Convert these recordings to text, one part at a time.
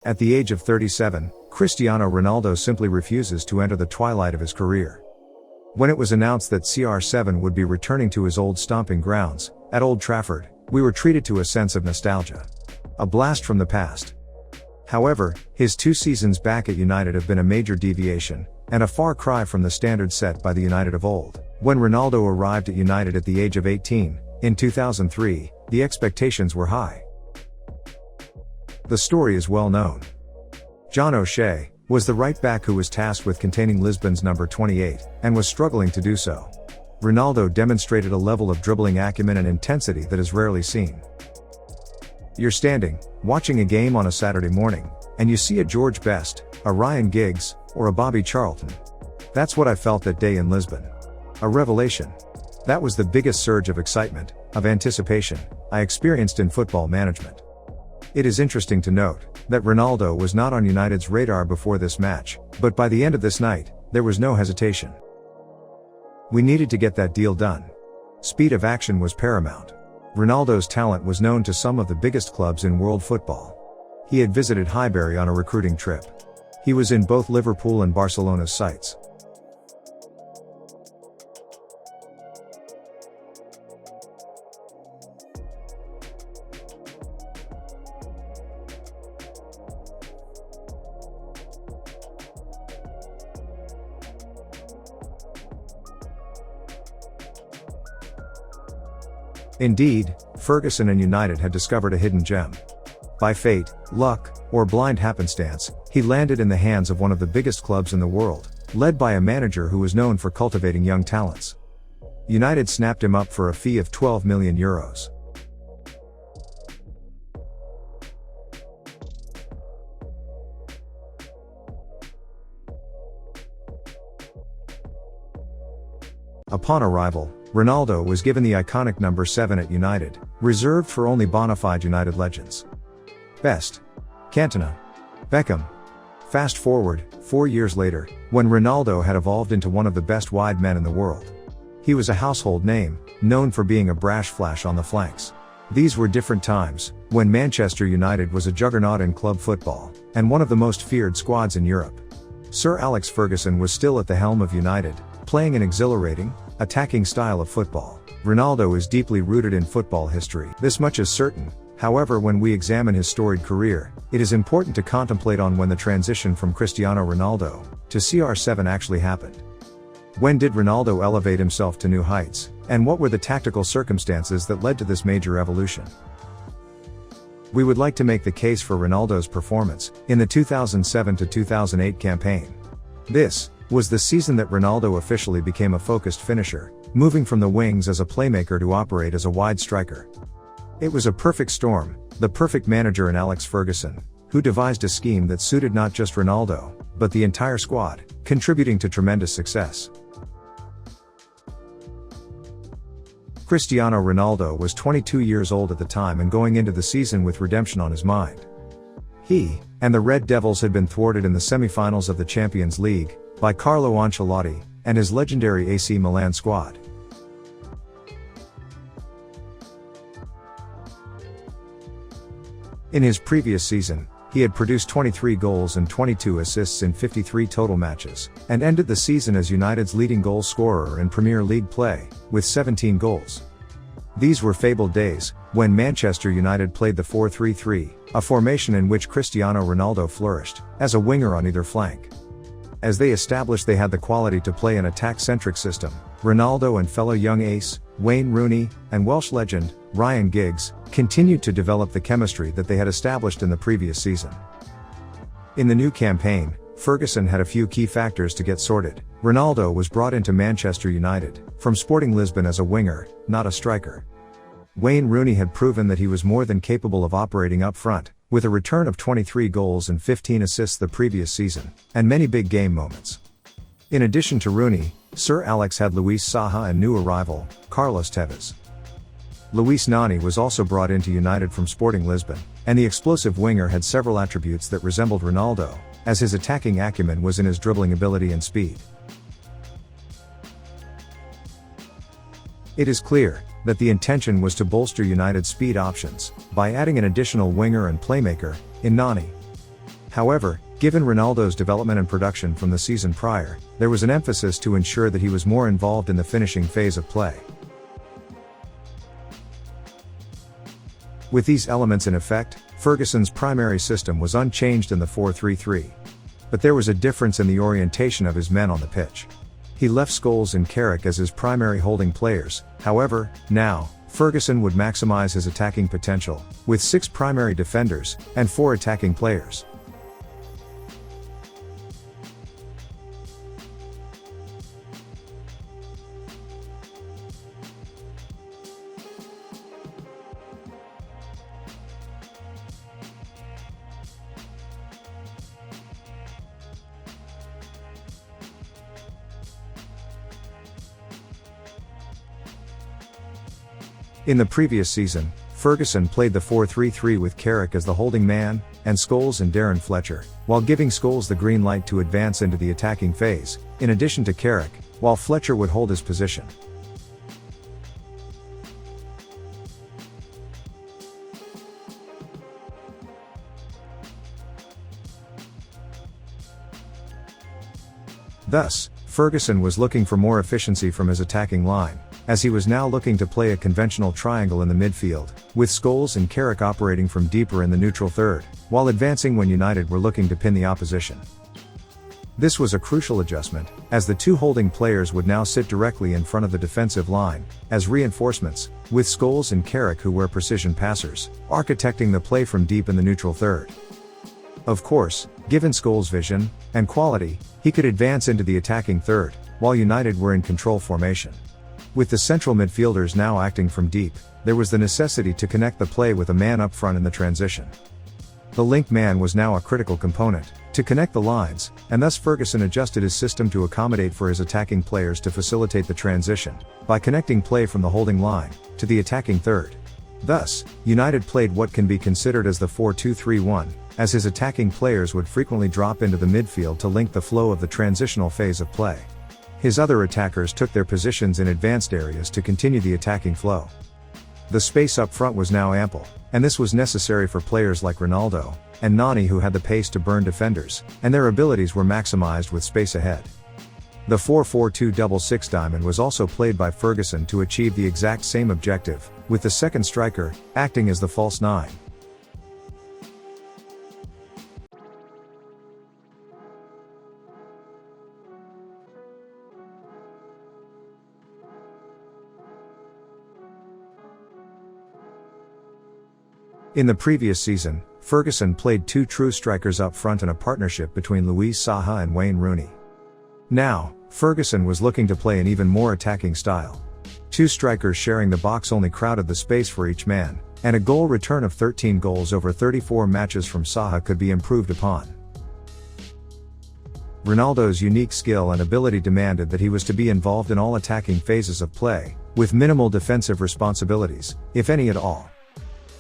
At the age of 37, Cristiano Ronaldo simply refuses to enter the twilight of his career. When it was announced that CR7 would be returning to his old stomping grounds, at Old Trafford, we were treated to a sense of nostalgia. A blast from the past. However, his 2 seasons back at United have been a major deviation, and a far cry from the standard set by the United of old. When Ronaldo arrived at United at the age of 18, in 2003, the expectations were high. The story is well known. John O'Shea was the right back who was tasked with containing Lisbon's number 28, and was struggling to do so. Ronaldo demonstrated a level of dribbling acumen and intensity that is rarely seen. You're standing, watching a game on a Saturday morning, and you see a George Best, a Ryan Giggs, or a Bobby Charlton. That's what I felt that day in Lisbon. A revelation. That was the biggest surge of excitement, of anticipation, I experienced in football management. It is interesting to note that Ronaldo was not on United's radar before this match, but by the end of this night, there was no hesitation. We needed to get that deal done. Speed of action was paramount. Ronaldo's talent was known to some of the biggest clubs in world football. He had visited Highbury on a recruiting trip. He was in both Liverpool and Barcelona's sights. Indeed, Ferguson and United had discovered a hidden gem. By fate, luck, or blind happenstance, he landed in the hands of one of the biggest clubs in the world, led by a manager who was known for cultivating young talents. United snapped him up for a fee of €12 million. Upon arrival, Ronaldo was given the iconic number 7 at United, reserved for only bona fide United legends. Best. Cantona. Beckham. Fast forward, 4 years later, when Ronaldo had evolved into one of the best wide men in the world. He was a household name, known for being a brash flash on the flanks. These were different times, when Manchester United was a juggernaut in club football, and one of the most feared squads in Europe. Sir Alex Ferguson was still at the helm of United, playing an exhilarating, attacking style of football. Ronaldo is deeply rooted in football history. This much is certain. However, when we examine his storied career, it is important to contemplate on when the transition from Cristiano Ronaldo to CR7 actually happened. When did Ronaldo elevate himself to new heights, and what were the tactical circumstances that led to this major evolution? We would like to make the case for Ronaldo's performance in the 2007 to 2008 campaign. This was the season that Ronaldo officially became a focused finisher, moving from the wings as a playmaker to operate as a wide striker. It was a perfect storm, the perfect manager in Alex Ferguson, who devised a scheme that suited not just Ronaldo, but the entire squad, contributing to tremendous success. Cristiano Ronaldo was 22 years old at the time and going into the season with redemption on his mind. He and the Red Devils had been thwarted in the semi-finals of the Champions League by Carlo Ancelotti and his legendary AC Milan squad. In his previous season, he had produced 23 goals and 22 assists in 53 total matches, and ended the season as United's leading goal scorer in Premier League play, with 17 goals. These were fabled days, when Manchester United played the 4-3-3, a formation in which Cristiano Ronaldo flourished, as a winger on either flank. As they established they had the quality to play an attack-centric system, Ronaldo and fellow young ace, Wayne Rooney, and Welsh legend, Ryan Giggs, continued to develop the chemistry that they had established in the previous season. In the new campaign, Ferguson had a few key factors to get sorted. Ronaldo was brought into Manchester United, from Sporting Lisbon as a winger, not a striker. Wayne Rooney had proven that he was more than capable of operating up front, with a return of 23 goals and 15 assists the previous season, and many big game moments. In addition to Rooney, Sir Alex had Luis Saha and new arrival, Carlos Tevez. Luis Nani was also brought into United from Sporting Lisbon, and the explosive winger had several attributes that resembled Ronaldo, as his attacking acumen was in his dribbling ability and speed. It is clear that the intention was to bolster United's speed options by adding an additional winger and playmaker in Nani. However, given Ronaldo's development and production from the season prior, there was an emphasis to ensure that he was more involved in the finishing phase of play. With these elements in effect, Ferguson's primary system was unchanged in the 4-3-3. But there was a difference in the orientation of his men on the pitch. He left Scholes and Carrick as his primary holding players. However, now, Ferguson would maximize his attacking potential, with 6 primary defenders, and 4 attacking players. In the previous season, Ferguson played the 4-3-3 with Carrick as the holding man, and Scholes and Darren Fletcher, while giving Scholes the green light to advance into the attacking phase, in addition to Carrick, while Fletcher would hold his position. Thus, Ferguson was looking for more efficiency from his attacking line, as he was now looking to play a conventional triangle in the midfield, with Scholes and Carrick operating from deeper in the neutral third, while advancing when United were looking to pin the opposition. This was a crucial adjustment, as the 2 holding players would now sit directly in front of the defensive line, as reinforcements, with Scholes and Carrick, who were precision passers, architecting the play from deep in the neutral third. Of course, given Scholes' vision and quality, he could advance into the attacking third, while United were in control formation. With the central midfielders now acting from deep, there was the necessity to connect the play with a man up front in the transition. The link man was now a critical component to connect the lines, and thus Ferguson adjusted his system to accommodate for his attacking players to facilitate the transition, by connecting play from the holding line to the attacking third. Thus, United played what can be considered as the 4-2-3-1, as his attacking players would frequently drop into the midfield to link the flow of the transitional phase of play. His other attackers took their positions in advanced areas to continue the attacking flow. The space up front was now ample, and this was necessary for players like Ronaldo and Nani, who had the pace to burn defenders, and their abilities were maximized with space ahead. The 4-4-2 double 6 diamond was also played by Ferguson to achieve the exact same objective, with the second striker acting as the false 9. In the previous season, Ferguson played 2 true strikers up front in a partnership between Luis Saha and Wayne Rooney. Now, Ferguson was looking to play an even more attacking style. 2 strikers sharing the box only crowded the space for each man, and a goal return of 13 goals over 34 matches from Saha could be improved upon. Ronaldo's unique skill and ability demanded that he was to be involved in all attacking phases of play, with minimal defensive responsibilities, if any at all.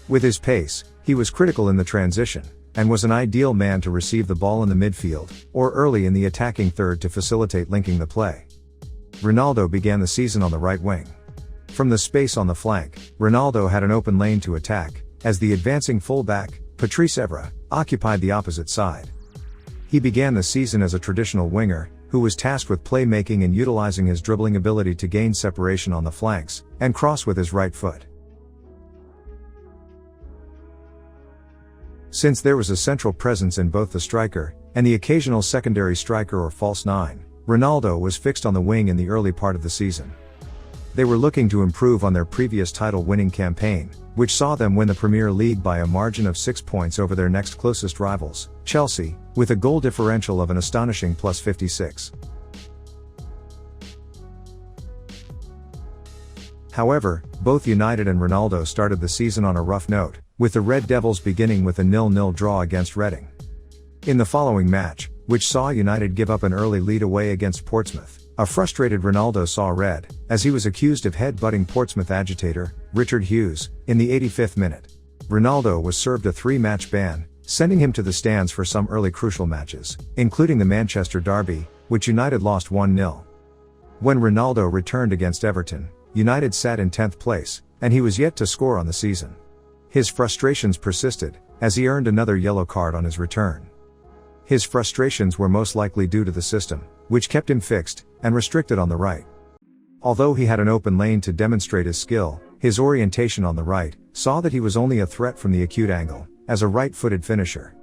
With his pace, he was critical in the transition, and was an ideal man to receive the ball in the midfield, or early in the attacking third to facilitate linking the play. Ronaldo began the season on the right wing. From the space on the flank, Ronaldo had an open lane to attack, as the advancing fullback, Patrice Evra, occupied the opposite side. He began the season as a traditional winger, who was tasked with playmaking and utilizing his dribbling ability to gain separation on the flanks, and cross with his right foot. Since there was a central presence in both the striker, and the occasional secondary striker or false 9, Ronaldo was fixed on the wing in the early part of the season. They were looking to improve on their previous title-winning campaign, which saw them win the Premier League by a margin of 6 points over their next closest rivals, Chelsea, with a goal differential of an astonishing +56. However, both United and Ronaldo started the season on a rough note, with the Red Devils beginning with a 0-0 draw against Reading. In the following match, which saw United give up an early lead away against Portsmouth, a frustrated Ronaldo saw red, as he was accused of head-butting Portsmouth agitator, Richard Hughes, in the 85th minute. Ronaldo was served a 3-match ban, sending him to the stands for some early crucial matches, including the Manchester derby, which United lost 1-0. When Ronaldo returned against Everton, United sat in 10th place, and he was yet to score on the season. His frustrations persisted, as he earned another yellow card on his return. His frustrations were most likely due to the system, which kept him fixed and restricted on the right. Although he had an open lane to demonstrate his skill, his orientation on the right saw that he was only a threat from the acute angle, as a right-footed finisher.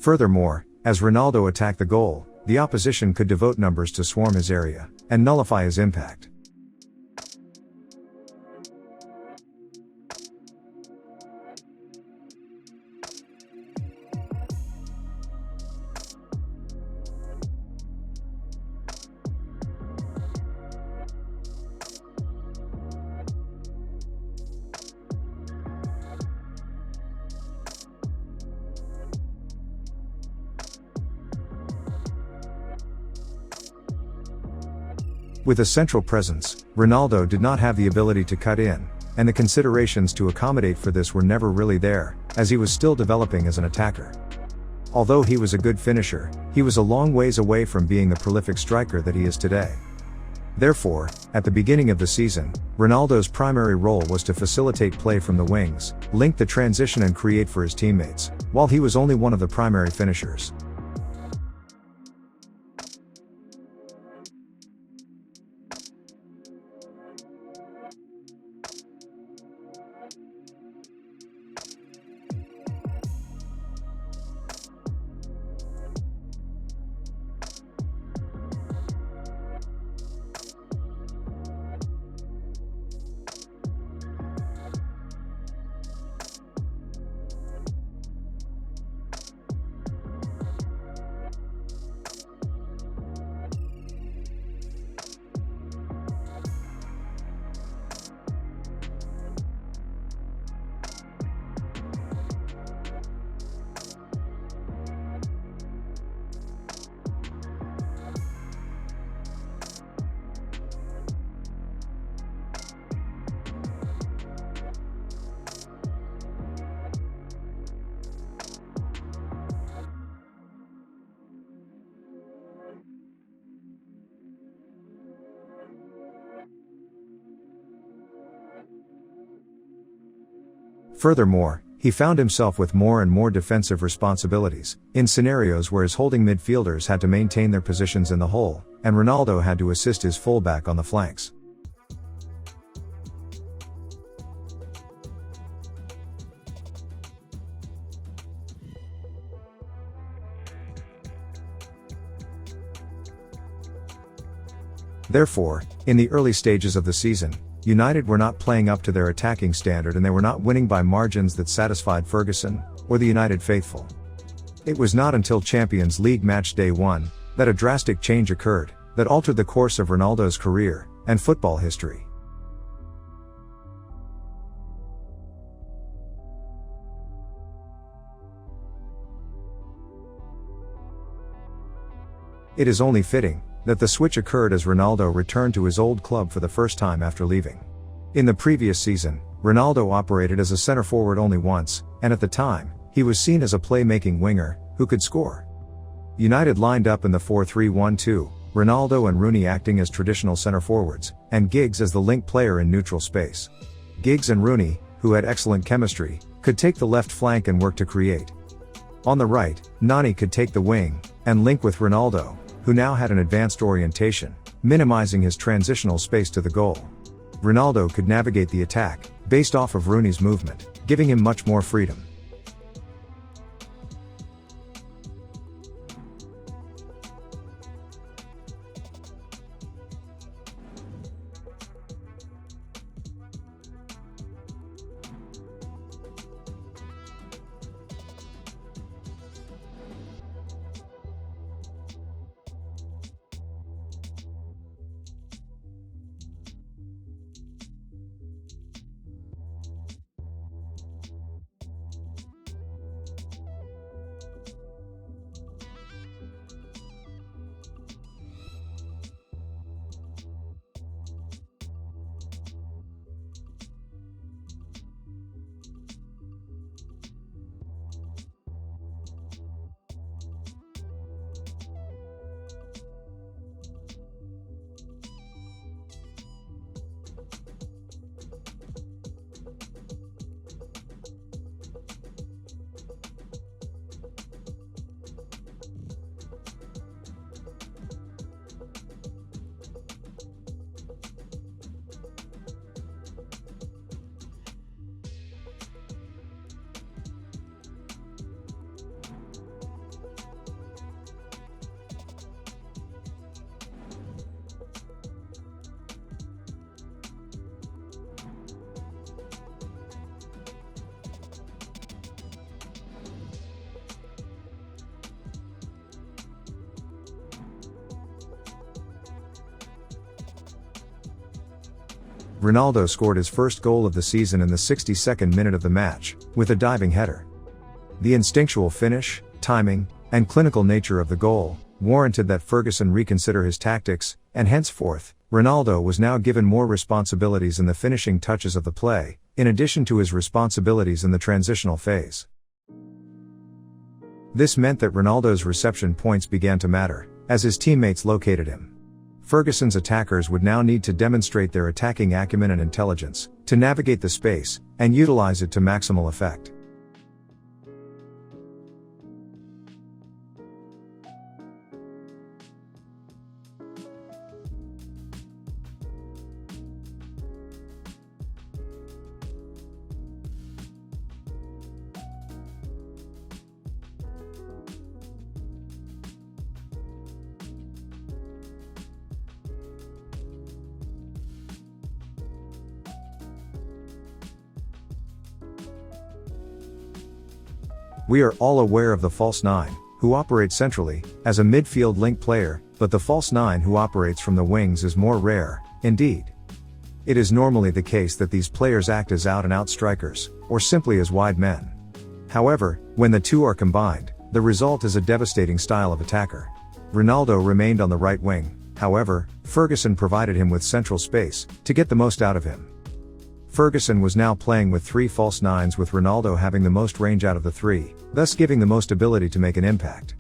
Furthermore, as Ronaldo attacked the goal, the opposition could devote numbers to swarm his area and nullify his impact. With a central presence, Ronaldo did not have the ability to cut in, and the considerations to accommodate for this were never really there, as he was still developing as an attacker. Although he was a good finisher, he was a long ways away from being the prolific striker that he is today. Therefore, at the beginning of the season, Ronaldo's primary role was to facilitate play from the wings, link the transition and create for his teammates, while he was only one of the primary finishers. Furthermore, he found himself with more and more defensive responsibilities, in scenarios where his holding midfielders had to maintain their positions in the hole, and Ronaldo had to assist his fullback on the flanks. Therefore, in the early stages of the season, United were not playing up to their attacking standard and they were not winning by margins that satisfied Ferguson or the United faithful. It was not until Champions League match day 1 that a drastic change occurred that altered the course of Ronaldo's career and football history. It is only fitting that the switch occurred as Ronaldo returned to his old club for the first time after leaving. In the previous season, Ronaldo operated as a center forward only once, and at the time, he was seen as a play-making winger who could score. United lined up in the 4-3-1-2, Ronaldo and Rooney acting as traditional center forwards, and Giggs as the link player in neutral space. Giggs and Rooney, who had excellent chemistry, could take the left flank and work to create. On the right, Nani could take the wing and link with Ronaldo, who now had an advanced orientation, minimizing his transitional space to the goal. Ronaldo could navigate the attack, based off of Rooney's movement, giving him much more freedom. Ronaldo scored his first goal of the season in the 62nd minute of the match, with a diving header. The instinctual finish, timing, and clinical nature of the goal warranted that Ferguson reconsider his tactics, and henceforth, Ronaldo was now given more responsibilities in the finishing touches of the play, in addition to his responsibilities in the transitional phase. This meant that Ronaldo's reception points began to matter, as his teammates located him. Ferguson's attackers would now need to demonstrate their attacking acumen and intelligence, to navigate the space, and utilize it to maximal effect. We are all aware of the false nine, who operates centrally, as a midfield link player, but the false nine who operates from the wings is more rare, indeed. It is normally the case that these players act as out-and-out strikers, or simply as wide men. However, when the two are combined, the result is a devastating style of attacker. Ronaldo remained on the right wing, however, Ferguson provided him with central space, to get the most out of him. Ferguson was now playing with three false nines, with Ronaldo having the most range out of the three, thus giving the most ability to make an impact.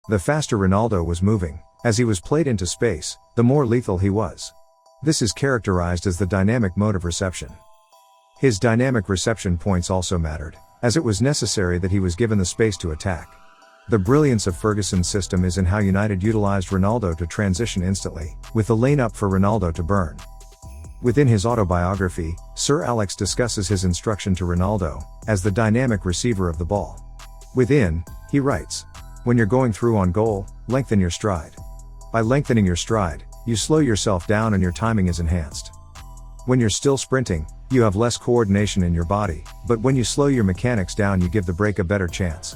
The faster Ronaldo was moving, as he was played into space, the more lethal he was. This is characterized as the dynamic mode of reception. His dynamic reception points also mattered, as it was necessary that he was given the space to attack. The brilliance of Ferguson's system is in how United utilized Ronaldo to transition instantly, with the lane up for Ronaldo to burn. Within his autobiography, Sir Alex discusses his instruction to Ronaldo, as the dynamic receiver of the ball. Within, he writes, "When you're going through on goal, lengthen your stride. By lengthening your stride, you slow yourself down and your timing is enhanced. When you're still sprinting, you have less coordination in your body, but when you slow your mechanics down you give the break a better chance."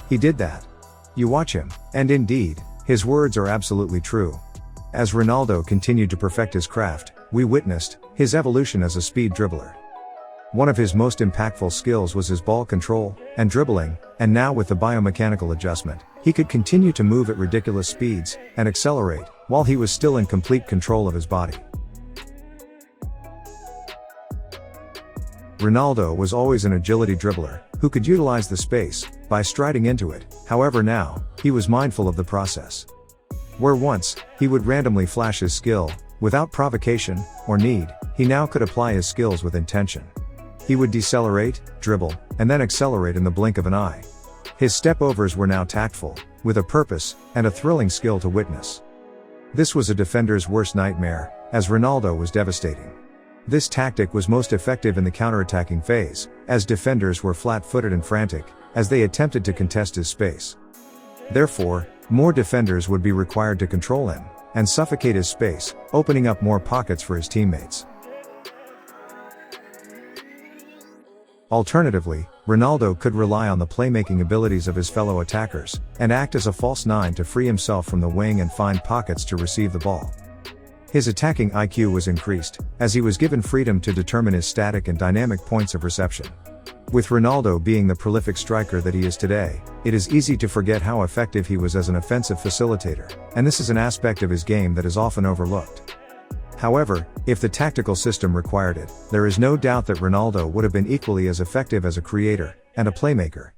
He did that. You watch him, and indeed, his words are absolutely true. As Ronaldo continued to perfect his craft, we witnessed his evolution as a speed dribbler. One of his most impactful skills was his ball control and dribbling, and now with the biomechanical adjustment, he could continue to move at ridiculous speeds and accelerate while he was still in complete control of his body. Ronaldo was always an agility dribbler who could utilize the space by striding into it. However, now he was mindful of the process. Where once he would randomly flash his skill without provocation or need, he now could apply his skills with intention. He would decelerate, dribble, and then accelerate in the blink of an eye. His step-overs were now tactful, with a purpose, and a thrilling skill to witness. This was a defender's worst nightmare, as Ronaldo was devastating. This tactic was most effective in the counter-attacking phase, as defenders were flat-footed and frantic, as they attempted to contest his space. Therefore, more defenders would be required to control him, and suffocate his space, opening up more pockets for his teammates. Alternatively, Ronaldo could rely on the playmaking abilities of his fellow attackers, and act as a false nine to free himself from the wing and find pockets to receive the ball. His attacking IQ was increased, as he was given freedom to determine his static and dynamic points of reception. With Ronaldo being the prolific striker that he is today, it is easy to forget how effective he was as an offensive facilitator, and this is an aspect of his game that is often overlooked. However, if the tactical system required it, there is no doubt that Ronaldo would have been equally as effective as a creator and a playmaker.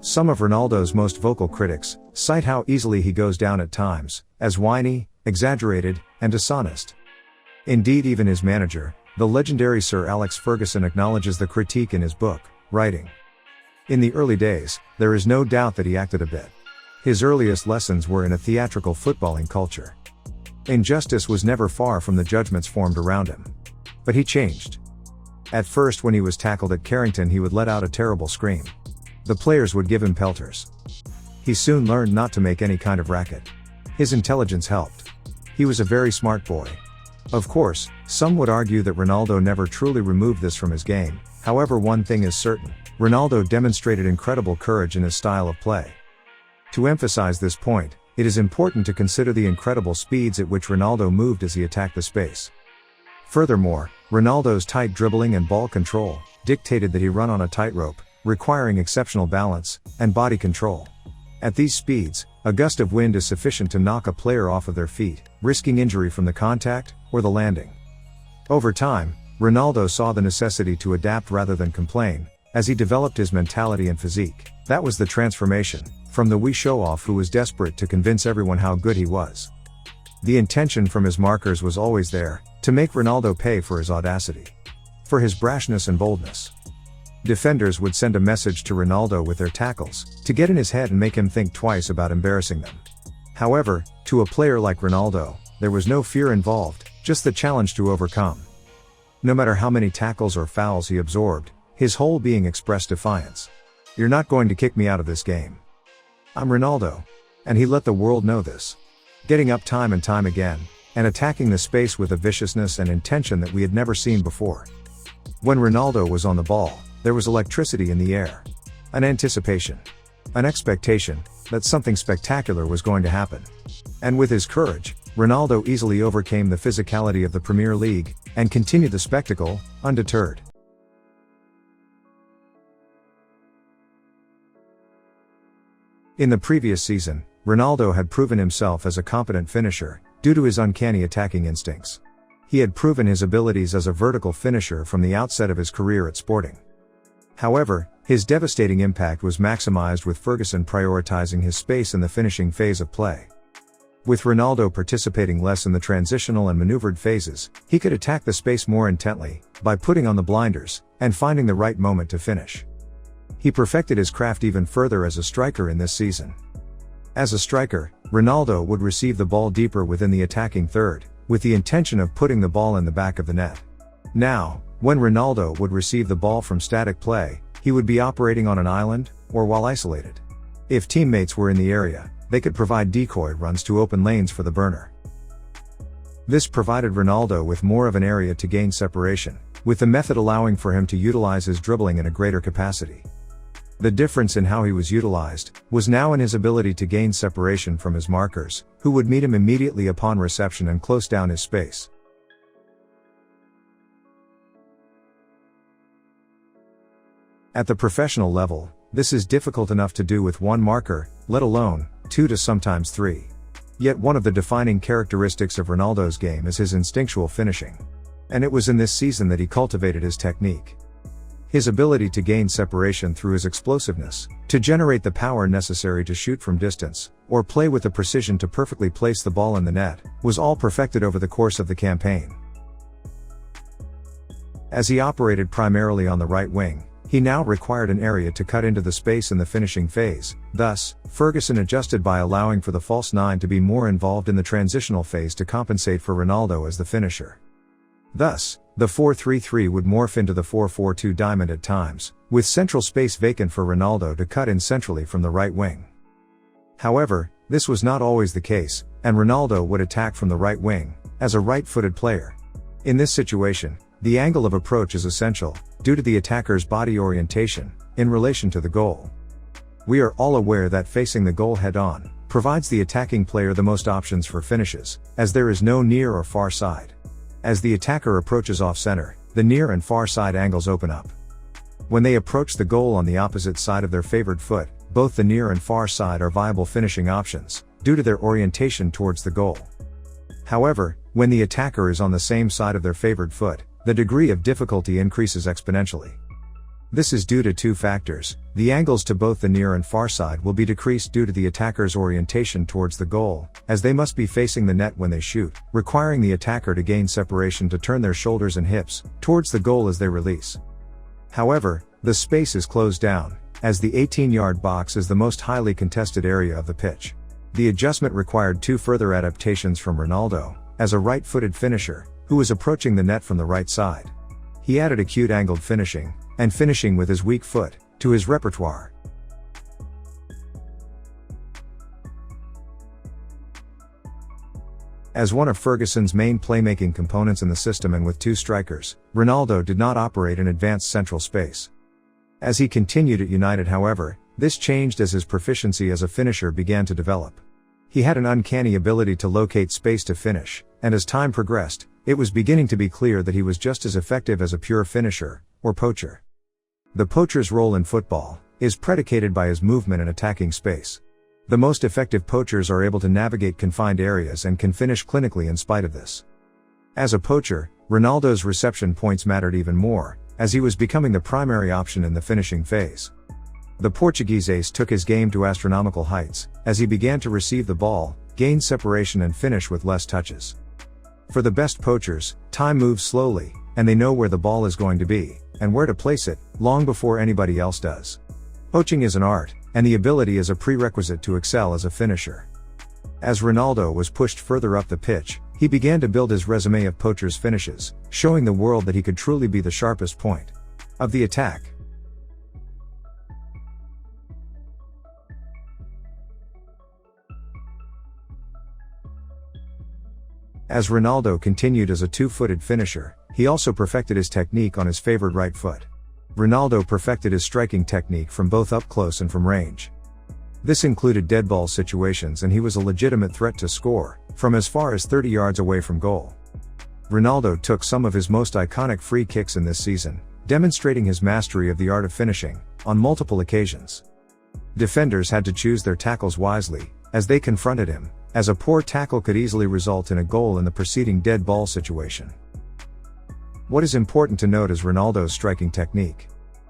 Some of Ronaldo's most vocal critics cite how easily he goes down at times, as whiny, exaggerated, and dishonest. Indeed, even his manager, the legendary Sir Alex Ferguson, acknowledges the critique in his book, writing, "In the early days, there is no doubt that he acted a bit. His earliest lessons were in a theatrical footballing culture. Injustice was never far from the judgments formed around him. But he changed. At first, when he was tackled at Carrington, he would let out a terrible scream. The players would give him pelters. He soon learned not to make any kind of racket. His intelligence helped. He was a very smart boy." Of course, some would argue that Ronaldo never truly removed this from his game. However, one thing is certain. Ronaldo demonstrated incredible courage in his style of play. To emphasize this point, it is important to consider the incredible speeds at which Ronaldo moved as he attacked the space. Furthermore, Ronaldo's tight dribbling and ball control dictated that he run on a tightrope, requiring exceptional balance and body control. At these speeds, a gust of wind is sufficient to knock a player off of their feet, risking injury from the contact or the landing. Over time, Ronaldo saw the necessity to adapt rather than complain, as he developed his mentality and physique. That was the transformation, from the wee show-off who was desperate to convince everyone how good he was. The intention from his markers was always there, to make Ronaldo pay for his audacity. For his brashness and boldness. Defenders would send a message to Ronaldo with their tackles, to get in his head and make him think twice about embarrassing them. However, to a player like Ronaldo, there was no fear involved, just the challenge to overcome. No matter how many tackles or fouls he absorbed, his whole being expressed defiance. "You're not going to kick me out of this game. I'm Ronaldo." And he let the world know this. Getting up time and time again, and attacking the space with a viciousness and intention that we had never seen before. When Ronaldo was on the ball, there was electricity in the air. An anticipation. An expectation that something spectacular was going to happen. And with his courage, Ronaldo easily overcame the physicality of the Premier League, and continued the spectacle, undeterred. In the previous season, Ronaldo had proven himself as a competent finisher, due to his uncanny attacking instincts. He had proven his abilities as a vertical finisher from the outset of his career at Sporting. However, his devastating impact was maximized with Ferguson prioritizing his space in the finishing phase of play. With Ronaldo participating less in the transitional and maneuvered phases, he could attack the space more intently, by putting on the blinders, and finding the right moment to finish. He perfected his craft even further as a striker in this season. As a striker, Ronaldo would receive the ball deeper within the attacking third, with the intention of putting the ball in the back of the net. Now, when Ronaldo would receive the ball from static play, he would be operating on an island, or while isolated. If teammates were in the area, they could provide decoy runs to open lanes for the burner. This provided Ronaldo with more of an area to gain separation, with the method allowing for him to utilize his dribbling in a greater capacity. The difference in how he was utilized, was now in his ability to gain separation from his markers, who would meet him immediately upon reception and close down his space. At the professional level, this is difficult enough to do with one marker, let alone 2 to sometimes 3. Yet one of the defining characteristics of Ronaldo's game is his instinctual finishing. And it was in this season that he cultivated his technique. His ability to gain separation through his explosiveness, to generate the power necessary to shoot from distance, or play with the precision to perfectly place the ball in the net, was all perfected over the course of the campaign. As he operated primarily on the right wing, he now required an area to cut into the space in the finishing phase. Thus, Ferguson adjusted by allowing for the false 9 to be more involved in the transitional phase to compensate for Ronaldo as the finisher. Thus, the 4-3-3 would morph into the 4-4-2 diamond at times, with central space vacant for Ronaldo to cut in centrally from the right wing. However, this was not always the case, and Ronaldo would attack from the right wing, as a right-footed player. In this situation, the angle of approach is essential, due to the attacker's body orientation, in relation to the goal. We are all aware that facing the goal head-on, provides the attacking player the most options for finishes, as there is no near or far side. As the attacker approaches off-center, the near and far side angles open up. When they approach the goal on the opposite side of their favored foot, both the near and far side are viable finishing options, due to their orientation towards the goal. However, when the attacker is on the same side of their favored foot, the degree of difficulty increases exponentially. This is due to 2 factors. The angles to both the near and far side will be decreased due to the attacker's orientation towards the goal, as they must be facing the net when they shoot, requiring the attacker to gain separation to turn their shoulders and hips towards the goal as they release. However, the space is closed down, as the 18-yard box is the most highly contested area of the pitch. The adjustment required 2 further adaptations from Ronaldo, as a right-footed finisher, who was approaching the net from the right side. He added acute angled finishing, and finishing with his weak foot, to his repertoire. As one of Ferguson's main playmaking components in the system and with 2 strikers, Ronaldo did not operate in advanced central space. As he continued at United, however, this changed as his proficiency as a finisher began to develop. He had an uncanny ability to locate space to finish, and as time progressed, it was beginning to be clear that he was just as effective as a pure finisher, or poacher. The poacher's role in football is predicated by his movement and attacking space. The most effective poachers are able to navigate confined areas and can finish clinically in spite of this. As a poacher, Ronaldo's reception points mattered even more, as he was becoming the primary option in the finishing phase. The Portuguese ace took his game to astronomical heights, as he began to receive the ball, gain separation and finish with less touches. For the best poachers, time moves slowly, and they know where the ball is going to be, and where to place it, long before anybody else does. Poaching is an art, and the ability is a prerequisite to excel as a finisher. As Ronaldo was pushed further up the pitch, he began to build his resume of poacher's finishes, showing the world that he could truly be the sharpest point of the attack. As Ronaldo continued as a two-footed finisher, he also perfected his technique on his favored right foot. Ronaldo perfected his striking technique from both up close and from range. This included dead ball situations, and he was a legitimate threat to score, from as far as 30 yards away from goal. Ronaldo took some of his most iconic free kicks in this season, demonstrating his mastery of the art of finishing, on multiple occasions. Defenders had to choose their tackles wisely, as they confronted him, as a poor tackle could easily result in a goal in the preceding dead ball situation. What is important to note is Ronaldo's striking technique.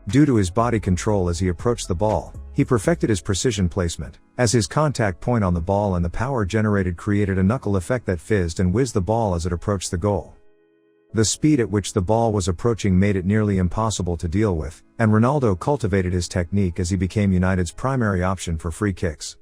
Due to his body control as he approached the ball, he perfected his precision placement, as his contact point on the ball and the power generated created a knuckle effect that fizzed and whizzed the ball as it approached the goal. The speed at which the ball was approaching made it nearly impossible to deal with, and Ronaldo cultivated his technique as he became United's primary option for free kicks.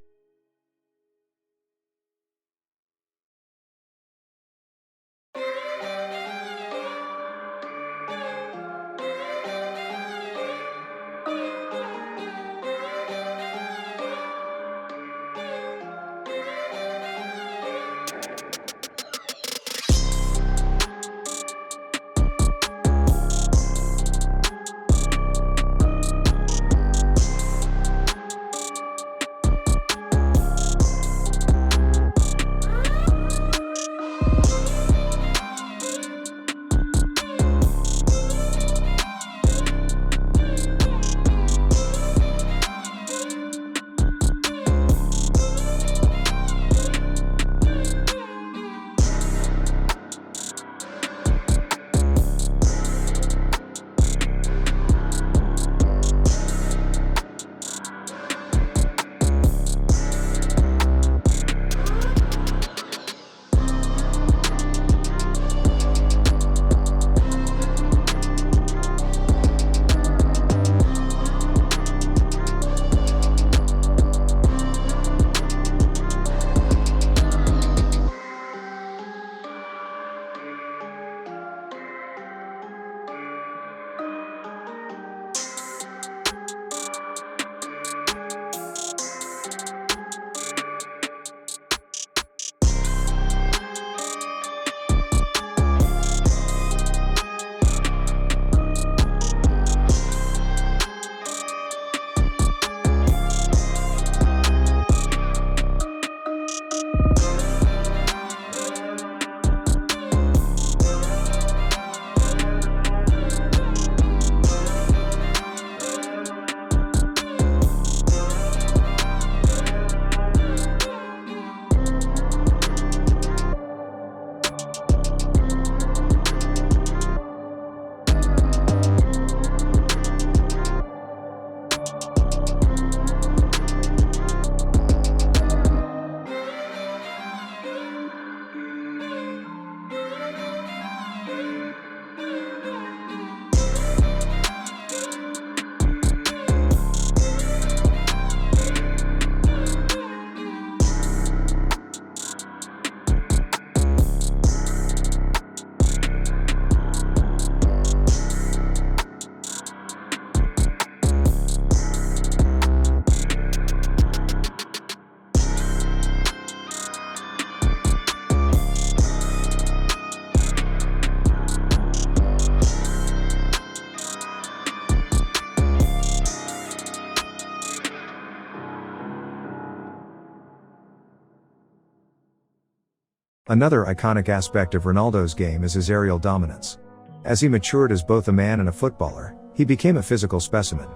Another iconic aspect of Ronaldo's game is his aerial dominance. As he matured as both a man and a footballer, he became a physical specimen.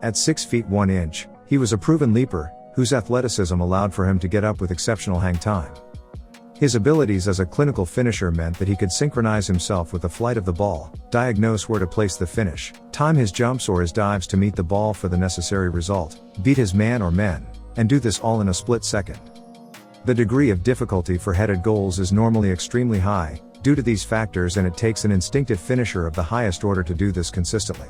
At 6 feet 1 inch, he was a proven leaper, whose athleticism allowed for him to get up with exceptional hang time. His abilities as a clinical finisher meant that he could synchronize himself with the flight of the ball, diagnose where to place the finish, time his jumps or his dives to meet the ball for the necessary result, beat his man or men, and do this all in a split second. The degree of difficulty for headed goals is normally extremely high, due to these factors, and it takes an instinctive finisher of the highest order to do this consistently.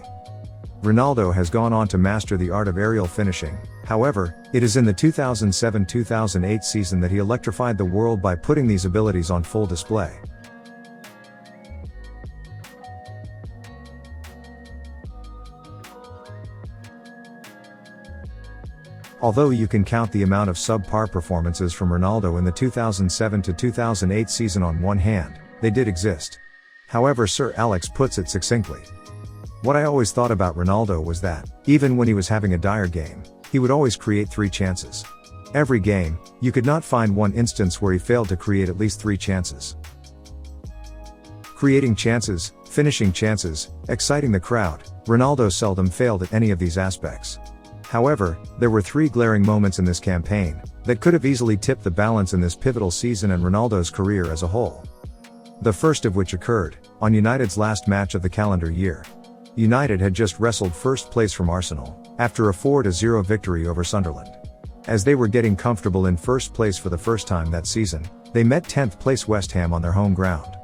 Ronaldo has gone on to master the art of aerial finishing. However, it is in the 2007-2008 season that he electrified the world by putting these abilities on full display. Although you can count the amount of subpar performances from Ronaldo in the 2007-2008 season on one hand, they did exist. However, Sir Alex puts it succinctly. What I always thought about Ronaldo was that, even when he was having a dire game, he would always create 3 chances. Every game, you could not find one instance where he failed to create at least 3 chances. Creating chances, finishing chances, exciting the crowd, Ronaldo seldom failed at any of these aspects. However, there were 3 glaring moments in this campaign that could have easily tipped the balance in this pivotal season and Ronaldo's career as a whole. The first of which occurred on United's last match of the calendar year. United had just wrestled first place from Arsenal, after a 4-0 victory over Sunderland. As they were getting comfortable in first place for the first time that season, they met 10th place West Ham on their home ground.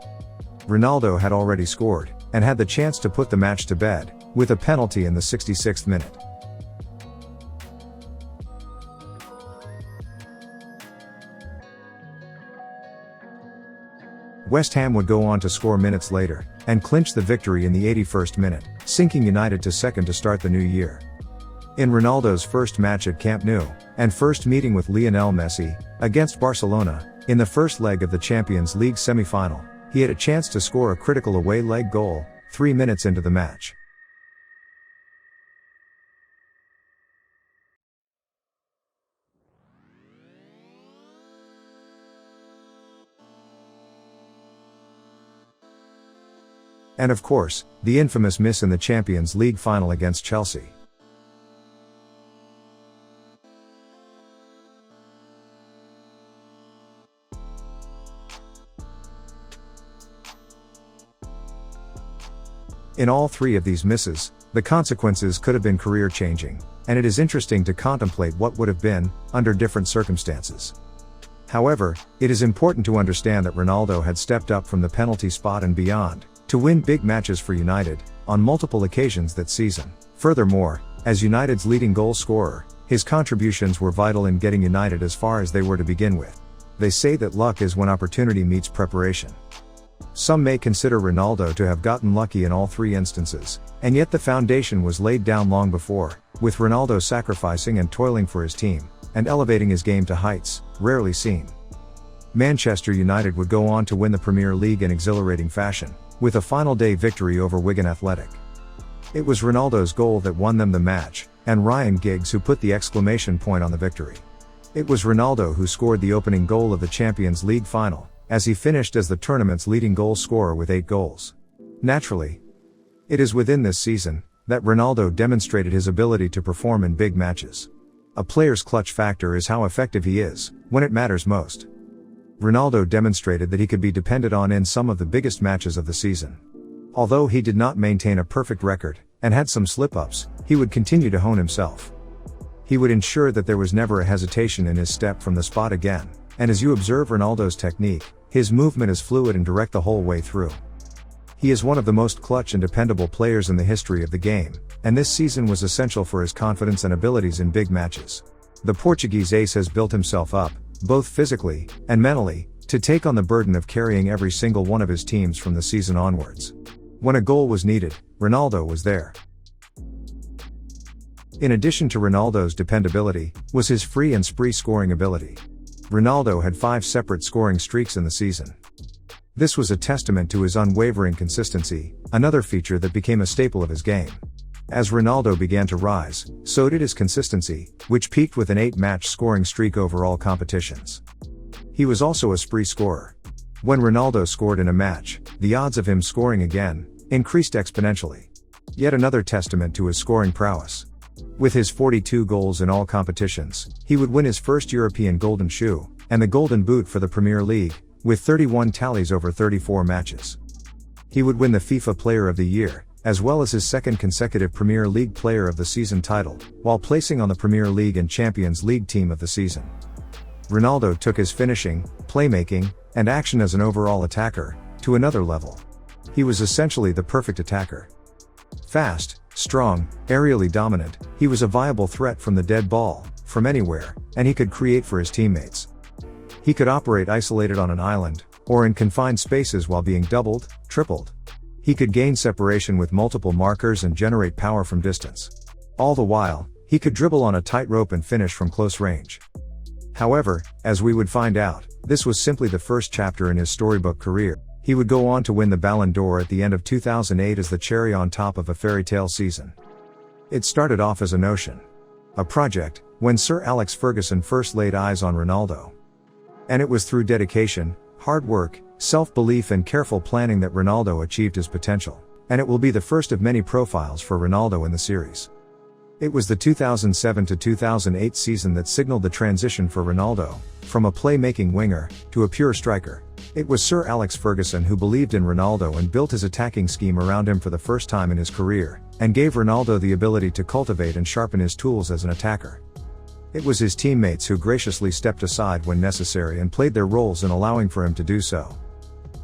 Ronaldo had already scored, and had the chance to put the match to bed, with a penalty in the 66th minute. West Ham would go on to score minutes later, and clinch the victory in the 81st minute, sinking United to second to start the new year. In Ronaldo's first match at Camp Nou, and first meeting with Lionel Messi, against Barcelona, in the first leg of the Champions League semi-final, he had a chance to score a critical away leg goal, 3 minutes into the match. And of course, the infamous miss in the Champions League final against Chelsea. In all 3 of these misses, the consequences could have been career-changing, and it is interesting to contemplate what would have been, under different circumstances. However, it is important to understand that Ronaldo had stepped up from the penalty spot and beyond, to win big matches for United, on multiple occasions that season. Furthermore, as United's leading goal scorer, his contributions were vital in getting United as far as they were to begin with. They say that luck is when opportunity meets preparation. Some may consider Ronaldo to have gotten lucky in all 3 instances, and yet the foundation was laid down long before, with Ronaldo sacrificing and toiling for his team, and elevating his game to heights rarely seen. Manchester United would go on to win the Premier League in exhilarating fashion, with a final day victory over Wigan Athletic. It was Ronaldo's goal that won them the match, and Ryan Giggs who put the exclamation point on the victory. It was Ronaldo who scored the opening goal of the Champions League final, as he finished as the tournament's leading goal scorer with 8 goals. Naturally, it is within this season that Ronaldo demonstrated his ability to perform in big matches. A player's clutch factor is how effective he is when it matters most. Ronaldo demonstrated that he could be depended on in some of the biggest matches of the season. Although he did not maintain a perfect record, and had some slip-ups, he would continue to hone himself. He would ensure that there was never a hesitation in his step from the spot again, and as you observe Ronaldo's technique, his movement is fluid and direct the whole way through. He is one of the most clutch and dependable players in the history of the game, and this season was essential for his confidence and abilities in big matches. The Portuguese ace has built himself up, both physically and mentally, to take on the burden of carrying every single one of his teams from the season onwards. When a goal was needed, Ronaldo was there. In addition to Ronaldo's dependability, was his free and spree scoring ability. Ronaldo had 5 separate scoring streaks in the season. This was a testament to his unwavering consistency, another feature that became a staple of his game. As Ronaldo began to rise, so did his consistency, which peaked with an 8-match scoring streak over all competitions. He was also a spree scorer. When Ronaldo scored in a match, the odds of him scoring again increased exponentially. Yet another testament to his scoring prowess. With his 42 goals in all competitions, he would win his first European Golden Shoe, and the Golden Boot for the Premier League, with 31 tallies over 34 matches. He would win the FIFA Player of the Year, as well as his second consecutive Premier League Player of the Season title, while placing on the Premier League and Champions League Team of the Season. Ronaldo took his finishing, playmaking, and action as an overall attacker to another level. He was essentially the perfect attacker. Fast, strong, aerially dominant, he was a viable threat from the dead ball, from anywhere, and he could create for his teammates. He could operate isolated on an island, or in confined spaces while being doubled, tripled. He could gain separation with multiple markers and generate power from distance. All the while, he could dribble on a tightrope and finish from close range. However, as we would find out, this was simply the first chapter in his storybook career. He would go on to win the Ballon d'Or at the end of 2008 as the cherry on top of a fairy tale season. It started off as a notion. A project, when Sir Alex Ferguson first laid eyes on Ronaldo. And it was through dedication, hard work, self-belief and careful planning that Ronaldo achieved his potential. And it will be the first of many profiles for Ronaldo in the series. It was the 2007 to 2008 season that signaled the transition for Ronaldo, from a playmaking winger, to a pure striker. It was Sir Alex Ferguson who believed in Ronaldo and built his attacking scheme around him for the first time in his career, and gave Ronaldo the ability to cultivate and sharpen his tools as an attacker. It was his teammates who graciously stepped aside when necessary and played their roles in allowing for him to do so.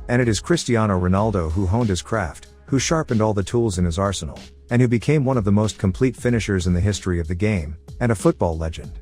And it is Cristiano Ronaldo who honed his craft, who sharpened all the tools in his arsenal, and who became one of the most complete finishers in the history of the game, and a football legend.